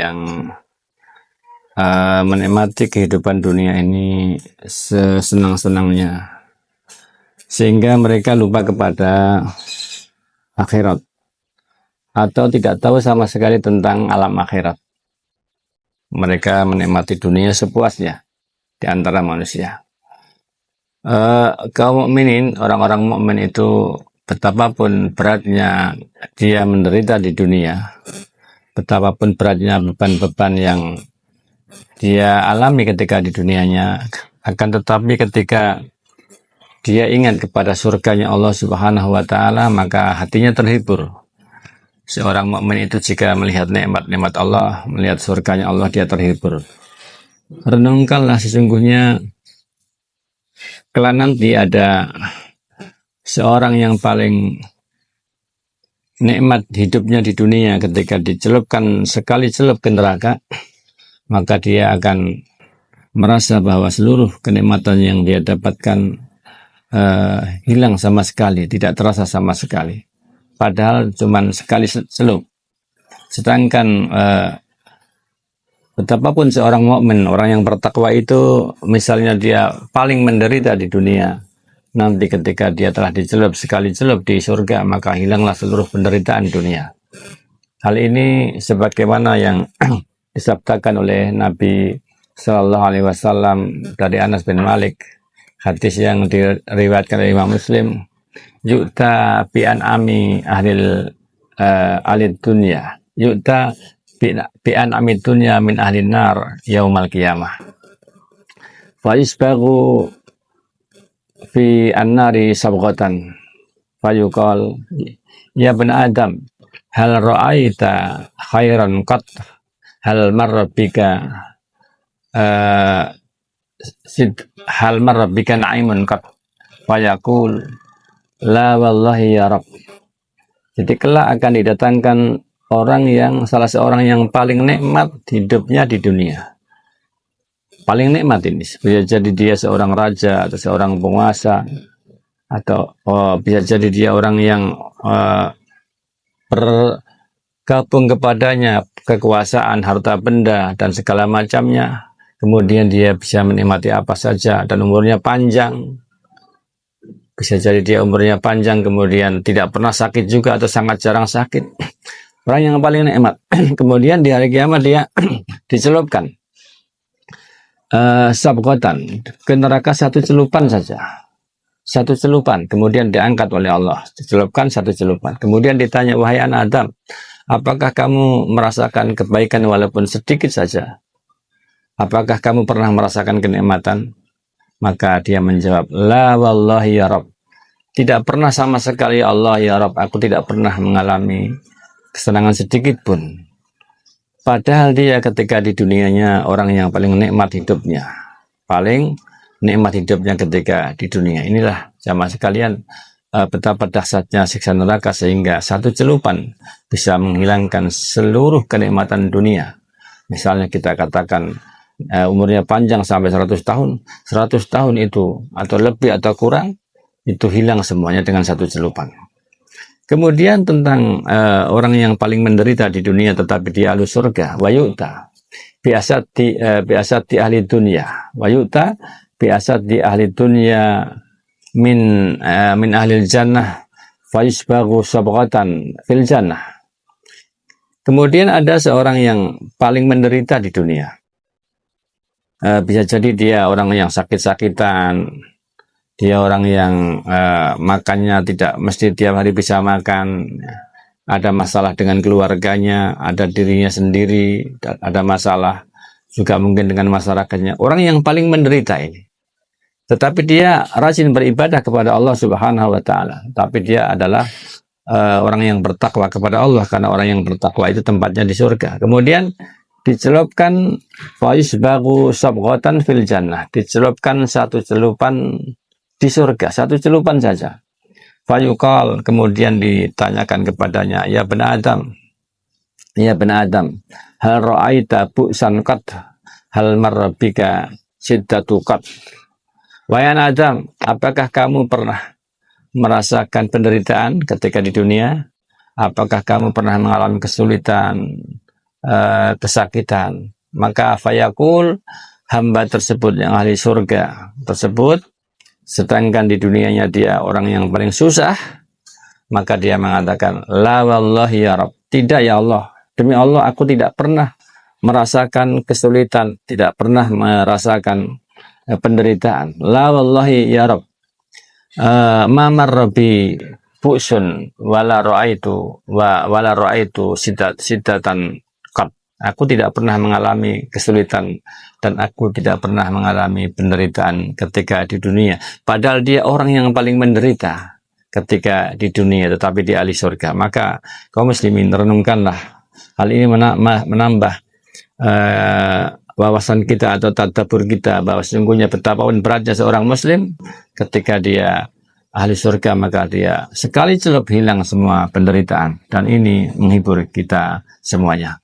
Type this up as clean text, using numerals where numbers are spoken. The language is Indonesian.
yang menikmati kehidupan dunia ini sesenang-senangnya, sehingga mereka lupa kepada akhirat atau tidak tahu sama sekali tentang alam akhirat. Mereka menikmati dunia sepuasnya di antara manusia. Kaum mukminin, orang-orang mukmin itu betapapun beratnya dia menderita di dunia, betapapun beratnya beban-beban yang dia alami ketika di dunianya, akan tetapi ketika dia ingat kepada surganya Allah Subhanahu wa taala, maka hatinya terhibur. Seorang mukmin itu jika melihat nikmat-nikmat Allah, melihat surganya Allah, dia terhibur. Renungkanlah, sesungguhnya kelak nanti ada seorang yang paling nikmat hidupnya di dunia, ketika dicelupkan sekali celup ke neraka, maka dia akan merasa bahwa seluruh kenikmatan yang dia dapatkan hilang sama sekali, tidak terasa sama sekali. Padahal cuma sekali celup. Sedangkan betapapun seorang mukmin, orang yang bertakwa itu, misalnya dia paling menderita di dunia, nanti ketika dia telah dicelup sekali celup di surga, maka hilanglah seluruh penderitaan dunia. Hal ini sebagaimana yang disabdakan oleh Nabi Sallallahu Alaihi Wasallam dari Anas bin Malik, hadis yang diriwayatkan oleh Imam Muslim, yu'ta bi an'ami alid dunya, yu'ta bi an'ami dunya min ahli nar yaumal qiyamah, fa yusbagu fi an-nari sabghatan, fa yuqal ya ibn adam hal ra'aita khairan qat, hal marra bika hal marra bika na'imun qat, fa yaqul la wallahi ya Rabb. Jadi kelak akan didatangkan orang yang, salah seorang yang paling nikmat hidupnya di dunia. Paling nikmat ini bisa jadi dia seorang raja atau seorang penguasa, atau bisa jadi dia orang yang bergabung kepadanya kekuasaan, harta benda dan segala macamnya. Kemudian dia bisa menikmati apa saja dan umurnya panjang. Bisa jadi dia umurnya panjang, kemudian tidak pernah sakit juga atau sangat jarang sakit. Orang yang paling nikmat. Kemudian di hari kiamat dia dicelupkan sabghatan ke neraka satu celupan saja. Satu celupan, kemudian diangkat oleh Allah. Dicelupkan satu celupan. Kemudian ditanya, wahai anak Adam, apakah kamu merasakan kebaikan walaupun sedikit saja? Apakah kamu pernah merasakan kenikmatan? Maka dia menjawab, la wallahi ya Rabb. Tidak pernah sama sekali, Allah ya Rabb, aku tidak pernah mengalami kesenangan sedikit pun. Padahal dia ketika di dunianya orang yang paling nikmat hidupnya. Paling nikmat hidupnya ketika di dunia. Inilah jamaah sekalian, betapa dahsyatnya siksa neraka, sehingga satu celupan bisa menghilangkan seluruh kenikmatan dunia. Misalnya kita katakan umurnya panjang sampai 100 tahun, 100 tahun itu atau lebih atau kurang, itu hilang semuanya dengan satu celupan. Kemudian tentang orang yang paling menderita di dunia tetapi dia ahli surga, wa yu'ta biasati ahli dunya, wa yu'ta biasati ahli dunya min ahli jannah fa yusbagu sabghatan fil jannah. Kemudian ada seorang yang paling menderita di dunia. Bisa jadi dia orang yang sakit-sakitan, dia orang yang makannya tidak mesti tiap hari bisa makan, ada masalah dengan keluarganya, ada dirinya sendiri, ada masalah juga mungkin dengan masyarakatnya. Orang yang paling menderita ini. Tetapi dia rajin beribadah kepada Allah Subhanahu wa taala. Tapi dia adalah orang yang bertakwa kepada Allah, karena orang yang bertakwa itu tempatnya di surga. Kemudian dicelupkan faisbagu sabghatan fil jannah, dicelupkan satu celupan di surga, satu celupan saja. Fayuqal, kemudian ditanyakan kepadanya, ya ibn Adam, hal ra'aita bu'san qad, hal marra bika siddatu qad. Wahai anak Adam, apakah kamu pernah merasakan penderitaan ketika di dunia? Apakah kamu pernah mengalami kesulitan kesakitan. Maka fayaqul, hamba tersebut yang ahli surga tersebut, sedangkan di dunianya dia orang yang paling susah, maka dia mengatakan, la wallahi ya Rabb, tidak ya Allah, demi Allah aku tidak pernah merasakan kesulitan, tidak pernah merasakan penderitaan. La wallahi ya Rabb, ma marra bi bu'sun wala ra'aitu sidatan qat. Aku tidak pernah mengalami kesulitan dan aku tidak pernah mengalami penderitaan ketika di dunia. Padahal dia orang yang paling menderita ketika di dunia, tetapi di ahli surga. Maka kaum muslimin, renungkanlah hal ini, menambah wawasan kita atau tadabbur kita bahwa sesungguhnya betapapun beratnya seorang muslim, ketika dia ahli surga maka dia sekali celup hilang semua penderitaan, dan ini menghibur kita semuanya.